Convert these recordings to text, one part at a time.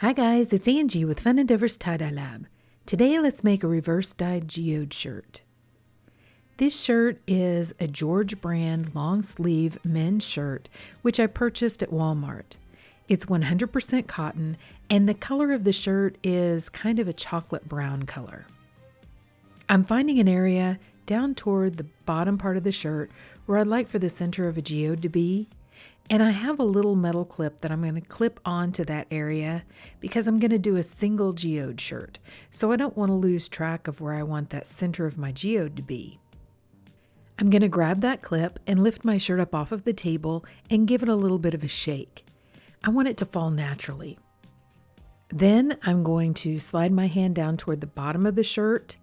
Hi guys, it's Angie with Fun Endeavors Tie-Dye Lab. Today let's make a reverse dyed geode shirt. This shirt is a George brand long sleeve men's shirt which I purchased at Walmart. It's 100% cotton and the color of the shirt is kind of a chocolate brown color. I'm finding an area down toward the bottom part of the shirt where I'd like for the center of a geode to be. And I have a little metal clip that I'm going to clip onto that area because I'm going to do a single geode shirt. So I don't want to lose track of where I want that center of my geode to be. I'm going to grab that clip and lift my shirt up off of the table and give it a little bit of a shake. I want it to fall naturally. Then I'm going to slide my hand down toward the bottom of the shirt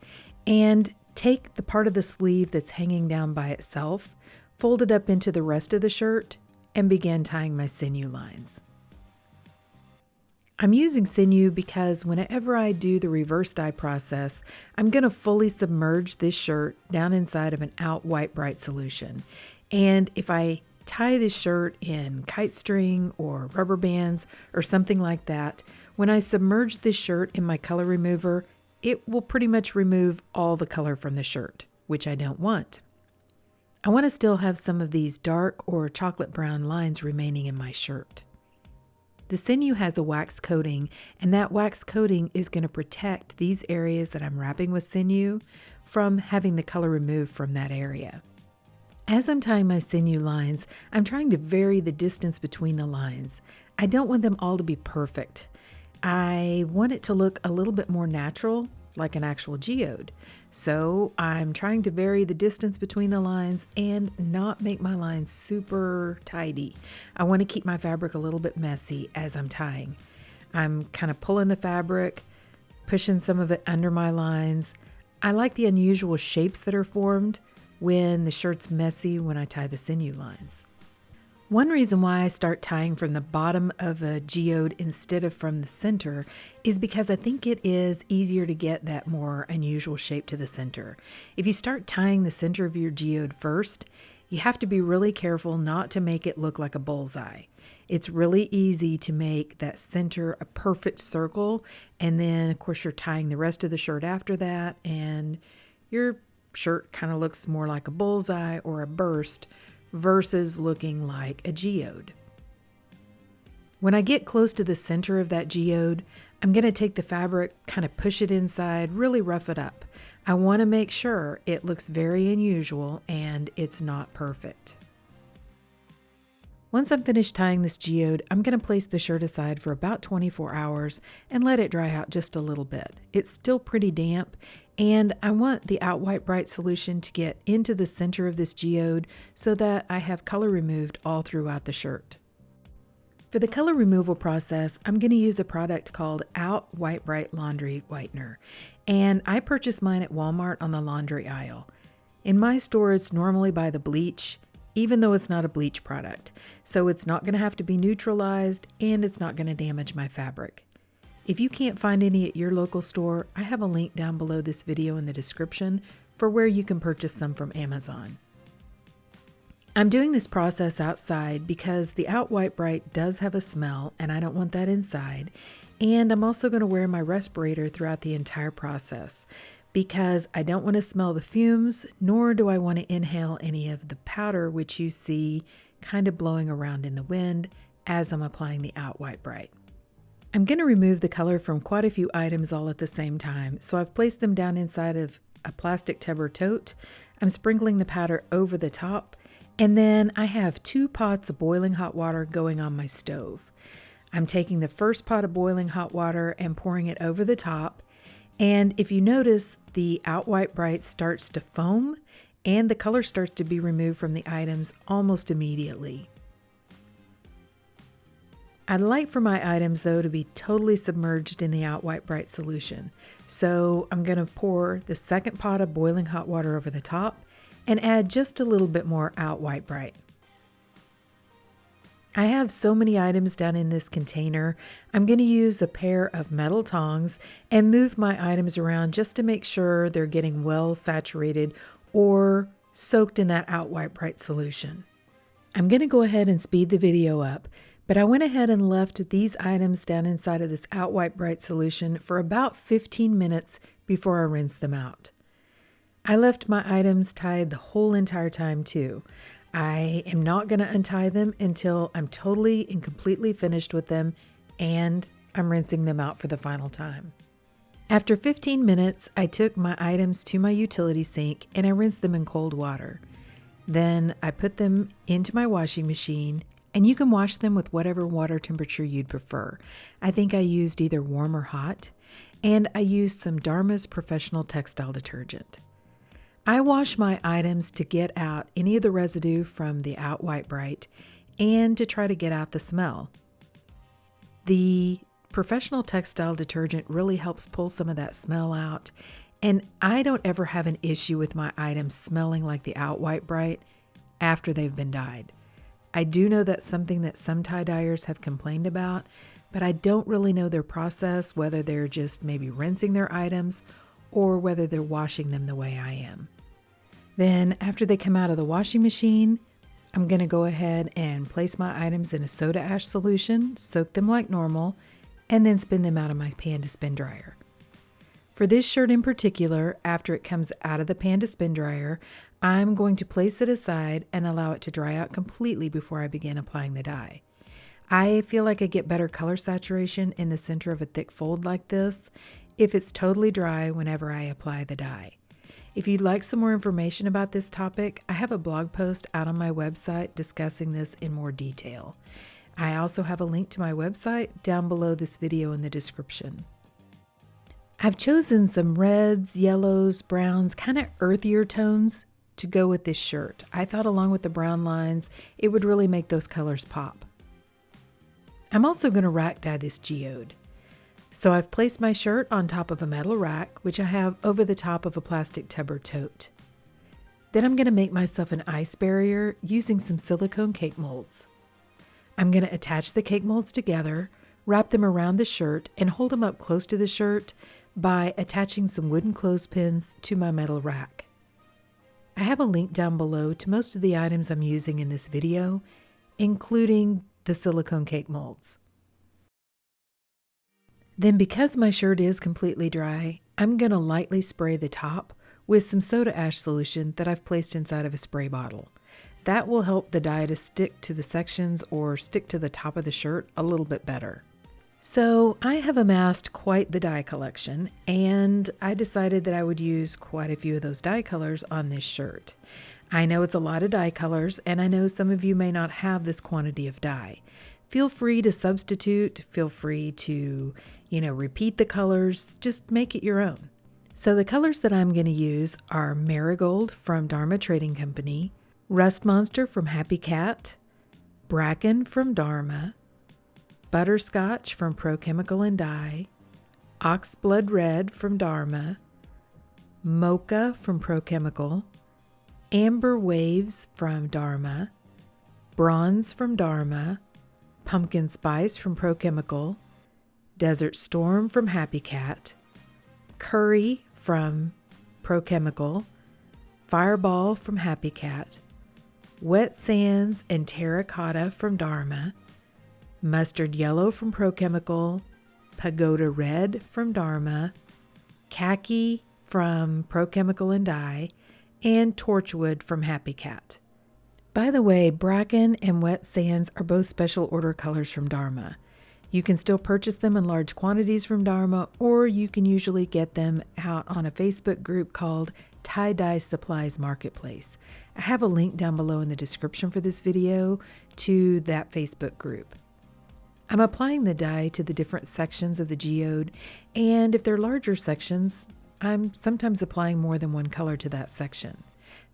and take the part of the sleeve that's hanging down by itself, fold it up into the rest of the shirt, and began tying my sinew lines. I'm using sinew because whenever I do the reverse dye process, I'm going to fully submerge this shirt down inside of an out white bright solution. And if I tie this shirt in kite string or rubber bands or something like that, when I submerge this shirt in my color remover, it will pretty much remove all the color from the shirt, which I don't want. I want to still have some of these dark or chocolate brown lines remaining in my shirt. The sinew has a wax coating, and that wax coating is going to protect these areas that I'm wrapping with sinew from having the color removed from that area. As I'm tying my sinew lines, I'm trying to vary the distance between the lines. I don't want them all to be perfect. I want it to look a little bit more natural, like an actual geode. So I'm trying to vary the distance between the lines and not make my lines super tidy. I want to keep my fabric a little bit messy as I'm tying. I'm kind of pulling the fabric, pushing some of it under my lines. I like the unusual shapes that are formed when the shirt's messy when I tie the sinew lines. One reason why I start tying from the bottom of a geode instead of from the center is because I think it is easier to get that more unusual shape to the center. If you start tying the center of your geode first, you have to be really careful not to make it look like a bullseye. It's really easy to make that center a perfect circle, and then of course you're tying the rest of the shirt after that, and your shirt kind of looks more like a bullseye or a burst versus looking like a geode. When I get close to the center of that geode, I'm going to take the fabric, kind of push it inside, really rough it up. I want to make sure it looks very unusual and it's not perfect. Once I'm finished tying this geode, I'm going to place the shirt aside for about 24 hours and let it dry out just a little bit. It's still pretty damp, and I want the out white bright solution to get into the center of this geode so that I have color removed all throughout the shirt. For the color removal process, I'm going to use a product called Out White Bright Laundry Whitener, and I purchased mine at Walmart on the laundry aisle. In my store, it's normally by the bleach, even though it's not a bleach product, so it's not going to have to be neutralized and it's not going to damage my fabric. If you can't find any at your local store, I have a link down below this video in the description for where you can purchase some from Amazon. I'm doing this process outside because the Out White Bright does have a smell and I don't want that inside, and I'm also going to wear my respirator throughout the entire process because I don't want to smell the fumes, nor do I want to inhale any of the powder which you see kind of blowing around in the wind as I'm applying the Out White Bright. I'm going to remove the color from quite a few items all at the same time, so I've placed them down inside of a plastic tub or tote. I'm sprinkling the powder over the top, and then I have 2 pots of boiling hot water going on my stove. I'm taking the first pot of boiling hot water and pouring it over the top, and if you notice, the Out White Bright starts to foam and the color starts to be removed from the items almost immediately. I'd like for my items though to be totally submerged in the Out White Bright solution. So I'm going to pour the second pot of boiling hot water over the top and add just a little bit more Out White Bright. I have so many items down in this container, I'm going to use a pair of metal tongs and move my items around just to make sure they're getting well saturated or soaked in that Out White Bright solution. I'm going to go ahead and speed the video up But I went ahead and left these items down inside of this Out White Bright solution for about 15 minutes before I rinsed them out. I left my items tied the whole entire time too. I am not going to untie them until I'm totally and completely finished with them and I'm rinsing them out for the final time. After 15 minutes, I took my items to my utility sink and I rinsed them in cold water. Then I put them into my washing machine, and you can wash them with whatever water temperature you'd prefer. I think I used either warm or hot, and I used some Dharma's Professional Textile Detergent. I wash my items to get out any of the residue from the Out White Bright and to try to get out the smell. The Professional Textile Detergent really helps pull some of that smell out, and I don't ever have an issue with my items smelling like the Out White Bright after they've been dyed. I do know that's something that some tie-dyers have complained about, but I don't really know their process, whether they're just maybe rinsing their items or whether they're washing them the way I am. Then after they come out of the washing machine, I'm going to go ahead and place my items in a soda ash solution, soak them like normal, and then spin them out of my Panda spin dryer. For this shirt in particular, after it comes out of the Panda spin dryer, I'm going to place it aside and allow it to dry out completely before I begin applying the dye. I feel like I get better color saturation in the center of a thick fold like this if it's totally dry whenever I apply the dye. If you'd like some more information about this topic, I have a blog post out on my website discussing this in more detail. I also have a link to my website down below this video in the description. I've chosen some reds, yellows, browns, kind of earthier tones to go with this shirt. I thought along with the brown lines, it would really make those colors pop. I'm also going to rack dye this geode. So I've placed my shirt on top of a metal rack, which I have over the top of a plastic tub or tote. Then I'm going to make myself an ice barrier using some silicone cake molds. I'm going to attach the cake molds together, wrap them around the shirt, and hold them up close to the shirt by attaching some wooden clothespins to my metal rack. I have a link down below to most of the items I'm using in this video, including the silicone cake molds. Then because my shirt is completely dry, I'm going to lightly spray the top with some soda ash solution that I've placed inside of a spray bottle. That will help the dye to stick to the sections or stick to the top of the shirt a little bit better. So I have amassed quite the dye collection, and I decided that I would use quite a few of those dye colors on this shirt. I know it's a lot of dye colors, and I know some of you may not have this quantity of dye. Feel free to substitute, feel free to, repeat the colors, just make it your own. So the colors that I'm going to use are Marigold from Dharma Trading Company, Rust Monster from Happy Cat, Bracken from Dharma, Butterscotch from Pro Chemical and Dye, Oxblood Red from Dharma, Mocha from Pro Chemical, Amber Waves from Dharma, Bronze from Dharma, Pumpkin Spice from Pro Chemical, Desert Storm from Happy Cat, Curry from Pro Chemical, Fireball from Happy Cat, Wet Sands and Terracotta from Dharma, Mustard Yellow from Pro Chemical, Pagoda Red from Dharma, Khaki from Pro Chemical and Dye, and Torchwood from Happy Cat. By the way, Bracken and Wet Sands are both special order colors from Dharma. You can still purchase them in large quantities from Dharma, or you can usually get them out on a Facebook group called Tie-Dye Supplies Marketplace. I have a link down below in the description for this video to that Facebook group. I'm applying the dye to the different sections of the geode, and if they're larger sections, I'm sometimes applying more than one color to that section.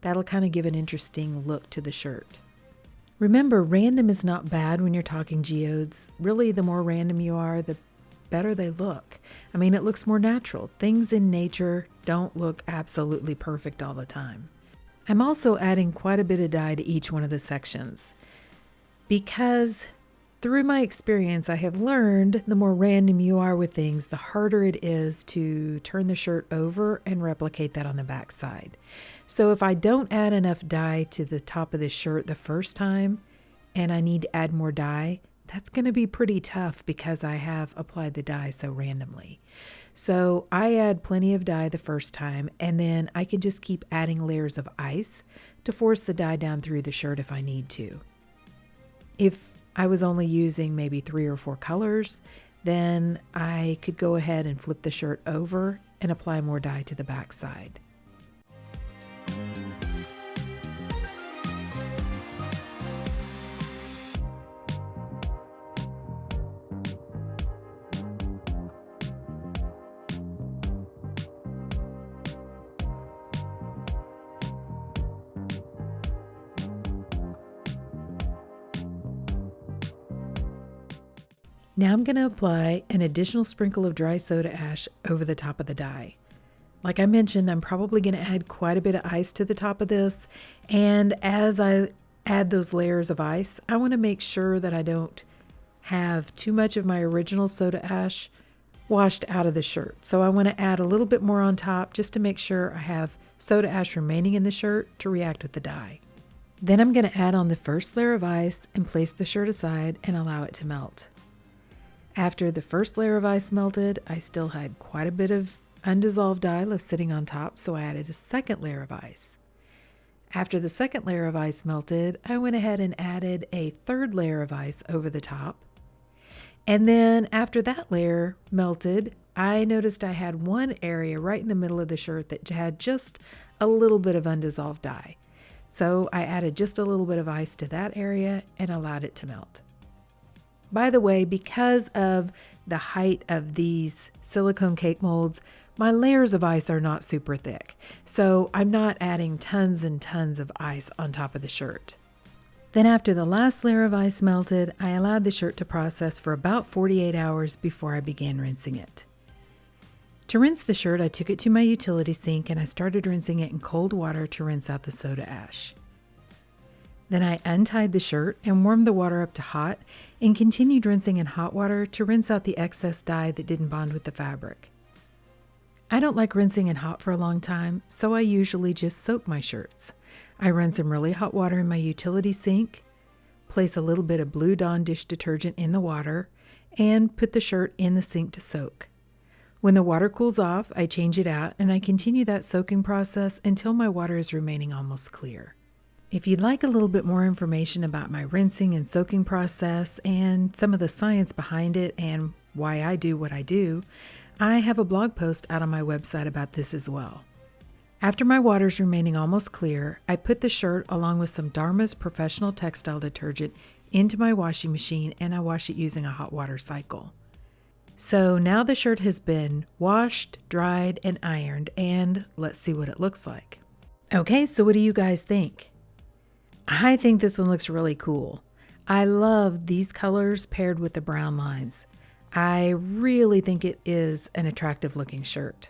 That'll kind of give an interesting look to the shirt. Remember, random is not bad when you're talking geodes. Really, the more random you are, the better they look. I mean, it looks more natural. Things in nature don't look absolutely perfect all the time. I'm also adding quite a bit of dye to each one of the sections because through my experience, I have learned the more random you are with things, the harder it is to turn the shirt over and replicate that on the back side. So if I don't add enough dye to the top of this shirt the first time and I need to add more dye, that's going to be pretty tough because I have applied the dye so randomly. So I add plenty of dye the first time, and then I can just keep adding layers of ice to force the dye down through the shirt if I need to. If I was only using maybe 3 or 4 colors, then I could go ahead and flip the shirt over and apply more dye to the back side. Now I'm going to apply an additional sprinkle of dry soda ash over the top of the dye. Like I mentioned, I'm probably going to add quite a bit of ice to the top of this, and as I add those layers of ice, I want to make sure that I don't have too much of my original soda ash washed out of the shirt. So I want to add a little bit more on top just to make sure I have soda ash remaining in the shirt to react with the dye. Then I'm going to add on the first layer of ice and place the shirt aside and allow it to melt. After the first layer of ice melted, I still had quite a bit of undissolved dye left sitting on top, so I added a second layer of ice. After the second layer of ice melted, I went ahead and added a third layer of ice over the top. And then after that layer melted, I noticed I had one area right in the middle of the shirt that had just a little bit of undissolved dye. So I added just a little bit of ice to that area and allowed it to melt. By the way, because of the height of these silicone cake molds, my layers of ice are not super thick, so I'm not adding tons and tons of ice on top of the shirt. Then after the last layer of ice melted, I allowed the shirt to process for about 48 hours before I began rinsing it. To rinse the shirt, I took it to my utility sink and I started rinsing it in cold water to rinse out the soda ash. Then I untied the shirt and warmed the water up to hot and continued rinsing in hot water to rinse out the excess dye that didn't bond with the fabric. I don't like rinsing in hot for a long time, so I usually just soak my shirts. I run some really hot water in my utility sink, place a little bit of Blue Dawn dish detergent in the water, and put the shirt in the sink to soak. When the water cools off, I change it out and I continue that soaking process until my water is remaining almost clear. If you'd like a little bit more information about my rinsing and soaking process and some of the science behind it and why I do what I do, I have a blog post out on my website about this as well. After my water's remaining almost clear, I put the shirt along with some Dharma's professional textile detergent into my washing machine and I wash it using a hot water cycle. So now the shirt has been washed, dried, and ironed, and let's see what it looks like. Okay, so what do you guys think? I think this one looks really cool. I love these colors paired with the brown lines. I really think it is an attractive looking shirt.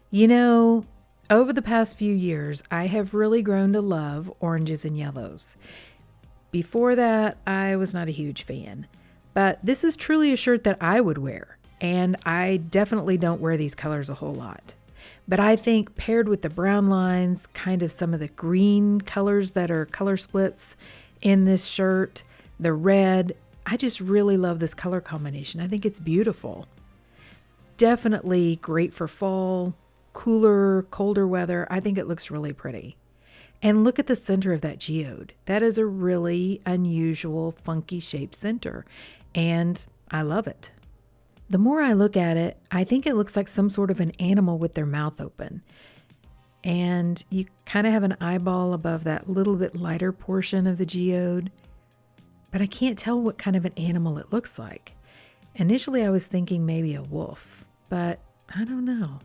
You know, over the past few years, I have really grown to love oranges and yellows. Before that, I was not a huge fan, but this is truly a shirt that I would wear, and I definitely don't wear these colors a whole lot. But I think paired with the brown lines, kind of some of the green colors that are color splits in this shirt, the red, I just really love this color combination. I think it's beautiful. Definitely great for fall, cooler, colder weather. I think it looks really pretty. And look at the center of that geode. That is a really unusual, funky shaped center, and I love it. The more I look at it, I think it looks like some sort of an animal with their mouth open. And you kind of have an eyeball above that little bit lighter portion of the geode, but I can't tell what kind of an animal it looks like. Initially, I was thinking maybe a wolf, but I don't know.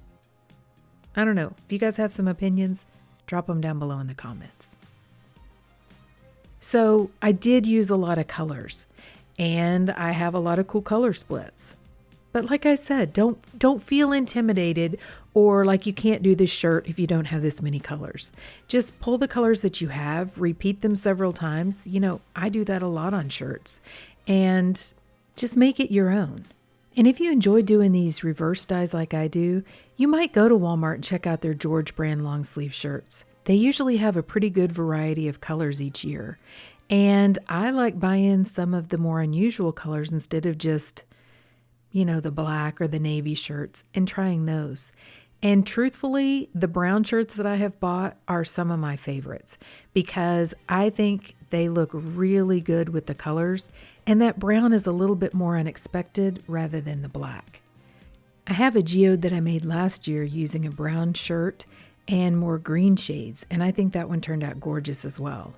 If you guys have some opinions, drop them down below in the comments. So I did use a lot of colors, and I have a lot of cool color splits. But like I said, don't feel intimidated or like you can't do this shirt if you don't have this many colors. Just pull the colors that you have, repeat them several times. You know, I do that a lot on shirts, and just make it your own. And if you enjoy doing these reverse dyes like I do, you might go to Walmart and check out their George brand long sleeve shirts. They usually have a pretty good variety of colors each year. And I like buying some of the more unusual colors instead of just, the black or the navy shirts and trying those. And truthfully, the brown shirts that I have bought are some of my favorites because I think they look really good with the colors, and that brown is a little bit more unexpected rather than the black. I have a geode that I made last year using a brown shirt and more green shades, and I think that one turned out gorgeous as well.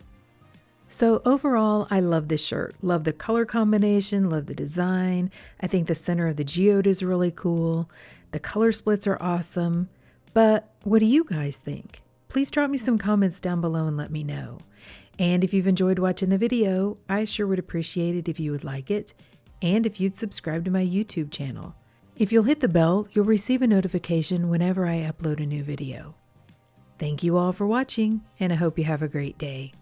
So overall, I love this shirt. Love the color combination, love the design. I think the center of the geode is really cool. The color splits are awesome. But what do you guys think? Please drop me some comments down below and let me know. And if you've enjoyed watching the video, I sure would appreciate it if you would like it and if you'd subscribe to my YouTube channel. If you'll hit the bell, you'll receive a notification whenever I upload a new video. Thank you all for watching, and I hope you have a great day.